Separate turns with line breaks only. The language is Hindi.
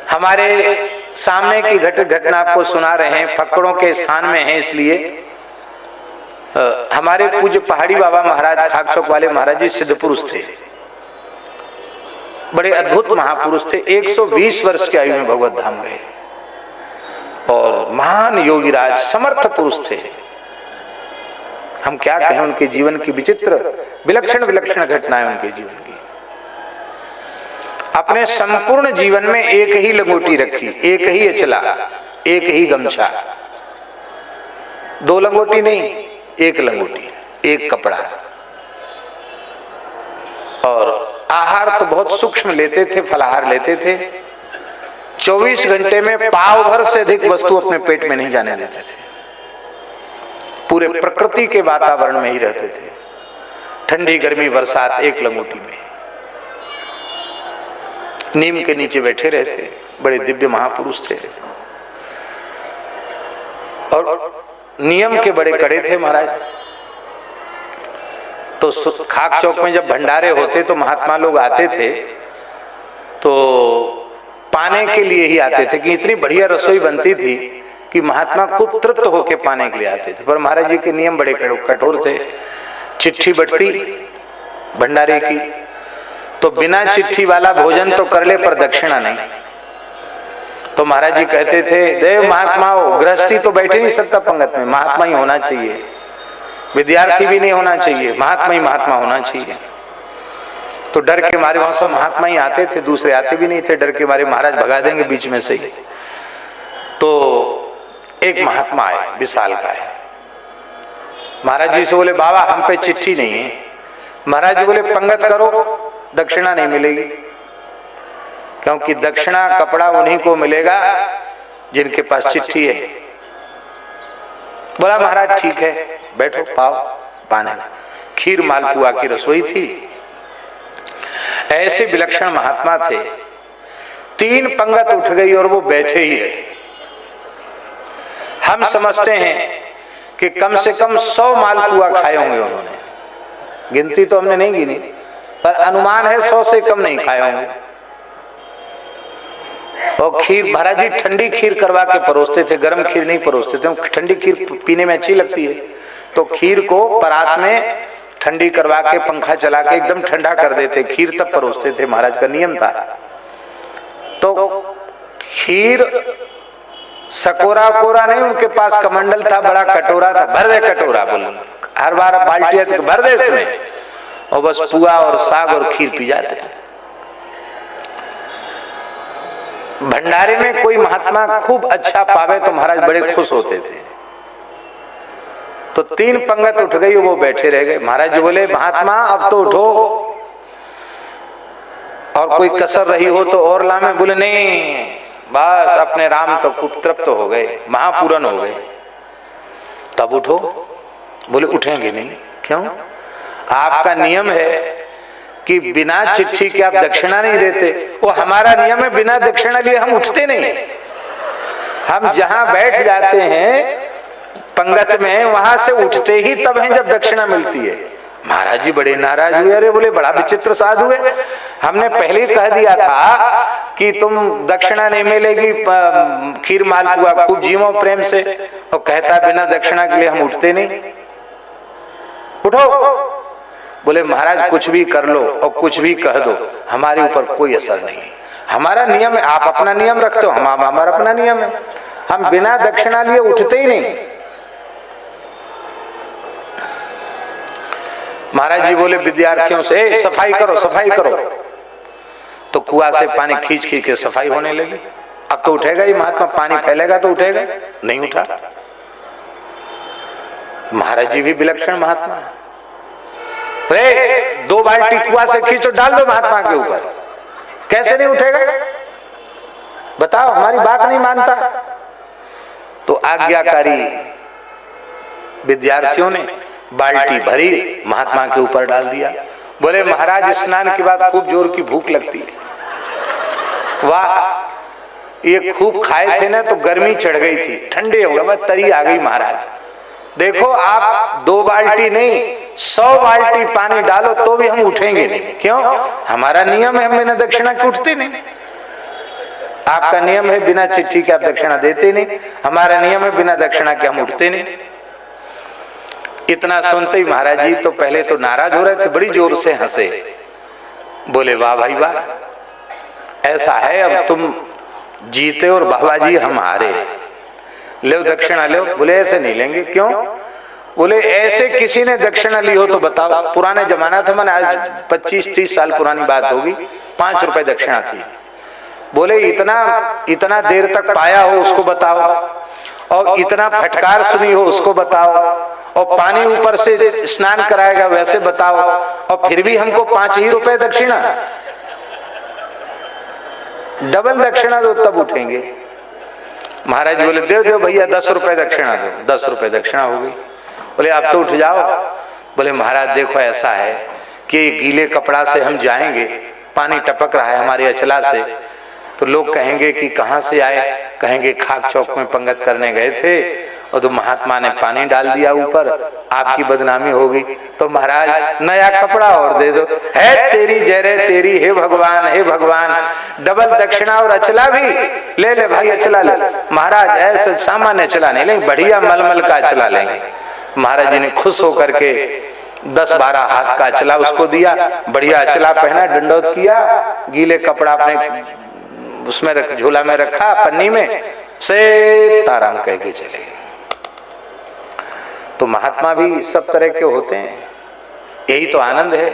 हमारे सामने की घटना आपको सुना रहे हैं, फक्कड़ों के स्थान में है, इसलिए हमारे पूज्य पहाड़ी बाबा महाराज खाकचौक वाले महाराज जी सिद्ध पुरुष थे, बड़े अद्भुत महापुरुष थे। 120 वर्ष की आयु में भगवत धाम गए और महान योगीराज समर्थ पुरुष थे। हम क्या कहें उनके जीवन की विचित्र विलक्षण विलक्षण घटनाएं उनके जीवन की। अपने संपूर्ण जीवन में एक ही लंगोटी रखी, एक ही अचला, एक ही गमछा, 2 लंगोटी नहीं, 1 लंगोटी, 1 कपड़ा। और आहार तो बहुत सूक्ष्म लेते थे, फलाहार लेते थे। 24 घंटे में पाव भर से अधिक वस्तु अपने पेट में नहीं जाने देते थे। पूरे प्रकृति के वातावरण में ही रहते थे, ठंडी गर्मी बरसात, 1 लंगोटी में। नीम के नीचे बैठे रहते, बड़े दिव्य महापुरुष थे और नियम के बड़े कड़े थे महाराज। तो खाकचौक में जब भंडारे होते तो महात्मा लोग आते थे तो पाने के लिए ही आते थे कि इतनी बढ़िया रसोई बनती थी कि महात्मा खूब तृप्त होकर पाने के लिए आते थे। पर महाराज जी के नियम बड़े कठोर थे। चिट्ठी बटती भंडारे की तो बिना चिट्ठी वाला भोजन तो कर ले पर दक्षिणा नहीं। तो महाराज जी कहते थे, देव महात्मा हो, गृहस्थी तो बैठे नहीं सकता पंगत में, महात्मा ही होना चाहिए, विद्यार्थी भी नहीं होना चाहिए, महात्मा ही महात्मा होना चाहिए। तो डर के मारे वहां सब महात्मा ही आते थे, दूसरे आते भी नहीं थे, डर के मारे महाराज भगा देंगे बीच में से ही। तो एक महात्मा आए, विशाल का है। महाराज जी से बोले, बाबा हम पे चिट्ठी नहीं है। महाराज जी बोले, पंगत करो, दक्षिणा नहीं मिलेगी, क्योंकि दक्षिणा कपड़ा उन्हीं को मिलेगा जिनके पास चिट्ठी है। बोला महाराज ठीक है, बैठो, पाओ पाना। खीर मालपुआ की रसोई थी। ऐसे विलक्षण महात्मा थे, 3 पंगत उठ गई और वो बैठे ही रहे। हम समझते हैं कि कम से कम 100 मालपुआ खाए होंगे उन्होंने, गिनती तो हमने नहीं गिनी, पर अनुमान है 100 से कम नहीं खाए होंगे। और खीर महाराज जी ठंडी खीर करवा के परोसते थे, गर्म खीर नहीं परोसते थे। ठंडी खीर पीने में अच्छी लगती है, तो खीर को परात में ठंडी करवा के पंखा चला के एकदम ठंडा कर देते, खीर तब परोसते थे, महाराज का नियम था। तो खीर सकोरा कोरा नहीं, उनके पास कमंडल था, बड़ा कटोरा था, भर दे कटोरा, बोलो हर बार बाल्टी भर दे इसमें, और बस पुआ और साग और खीर पी जाते। भंडारे में कोई महात्मा खूब अच्छा पावे तो महाराज बड़े खुश होते थे। तो 3 पंगत उठ गई, वो बैठे रह गए। महाराज जी बोले, महात्मा अब तो उठो, और कोई कसर रही हो तो और लामे। बोले नहीं, बस अपने राम तो खूब तृप्त हो गए, महापूरन हो गए, तब उठो। बोले उठेंगे नहीं। क्यों? आपका नियम है कि बिना चिट्ठी के आप दक्षिणा नहीं देते। वो हमारा नियम है, बिना दक्षिणा लिए हम उठते नहीं। हम जहां बैठ जाते हैं पंगत में, वहां से उठते ही तब हैं जब दक्षिणा मिलती है। महाराज जी बड़े नाराज हुए। अरे बोले बड़ा विचित्र साधु है, हमने पहले ही कह दिया था कि तुम दक्षिणा नहीं मिलेगी, खीर मालपुआ खूब जीवो प्रेम से, और कहता बिना दक्षिणा के लिए हम उठते नहीं। उठो। बोले महाराज कुछ भी कर लो और कुछ भी कह दो, हमारे ऊपर कोई असर नहीं, हमारा नियम है। आप अपना नियम रखते हो, हम हमारा अपना नियम है, हम बिना दक्षिणा लिए उठते ही नहीं। महाराज जी बोले विद्यार्थियों से, सफाई करो सफाई करो। तो कुआं से पानी खींच खींच के सफाई होने लगी। अब तो उठेगा ही महात्मा, पानी फैलेगा तो उठेगा, नहीं उठा। महाराज जी भी विलक्षण महात्मा है। 2 बाल्टी कुआं से खींचो, डाल दो महात्मा के ऊपर, कैसे नहीं उठेगा? बताओ, हमारी बात नहीं मानता। तो आज्ञाकारी विद्यार्थियों ने बाल्टी भरी, महात्मा के ऊपर डाल दिया। बोले महाराज स्नान के बाद खूब जोर की भूख लगती है। वाह, ये खूब खाए थे ना तो गर्मी चढ़ गई थी, ठंडे हो गए, तरी आ गई। महाराज देखो, आप 2 बाल्टी नहीं 100 बाल्टी पानी डालो तो भी हम उठेंगे नहीं। क्यों? हमारा नियम है, हम बिना दक्षिणा के उठते नहीं। आपका नियम है बिना चिट्ठी के आप दक्षिणा देते नहीं, हमारा नियम है बिना दक्षिणा के हम उठते नहीं। इतना सुनते ही महाराज जी तो पहले तो नाराज हो रहे थे, बड़ी जोर से हंसे, बोले वाह भाई वाह, ऐसा है अब तुम जीते और बाबा जी हम हारे, लो दक्षिणा लो। बोले ऐसे नहीं लेंगे। क्यों? बोले ऐसे किसी ने दक्षिणा ली हो तो बताओ। पुराने जमाना था, मैंने आज 25-30 साल पुरानी बात होगी, 5 रुपए दक्षिणा थी। बोले इतना देर तक पाया हो उसको बताओ, और इतना फटकार सुनी हो उसको बताओ, और पानी ऊपर से स्नान कराएगा वैसे बताओ, और फिर भी हमको 5 ही रुपए दक्षिणा। डबल दक्षिणा दो तब उठेंगे। महाराज बोले दो भैया 10 रुपए दक्षिणा दो। 10 रुपए दक्षिणा हो गई। बोले अब तो उठ जाओ। बोले महाराज देखो ऐसा है कि गीले कपड़ा से हम जाएंगे, पानी टपक रहा है हमारे अचला से, तो लोग कहेंगे कि कहाँ से आए, कहेंगे खाक चौक में पंगत करने गए थे और तो महात्मा ने पानी डाल दिया ऊपर, आपकी बदनामी होगी, तो महाराज नया कपड़ा और दे दो। है तेरी जय रे तेरी, हे भगवान हे भगवान, डबल दक्षिणा और अचला भी ले ले भाई, अचला ले। महाराज ऐसे सामान्य अचला नहीं लेंगे, बढ़िया मलमल का अचला लेंगे। महाराज जी ने खुश होकर के 10-12 हाथ का अचला उसको दिया, बढ़िया अचला पहना, दंडोत किया, गीले कपड़ा अपने उसमें झोला में रखा, पन्नी में से ताराम कह के चले गए। तो महात्मा भी सब तरह के होते हैं, यही तो आनंद है।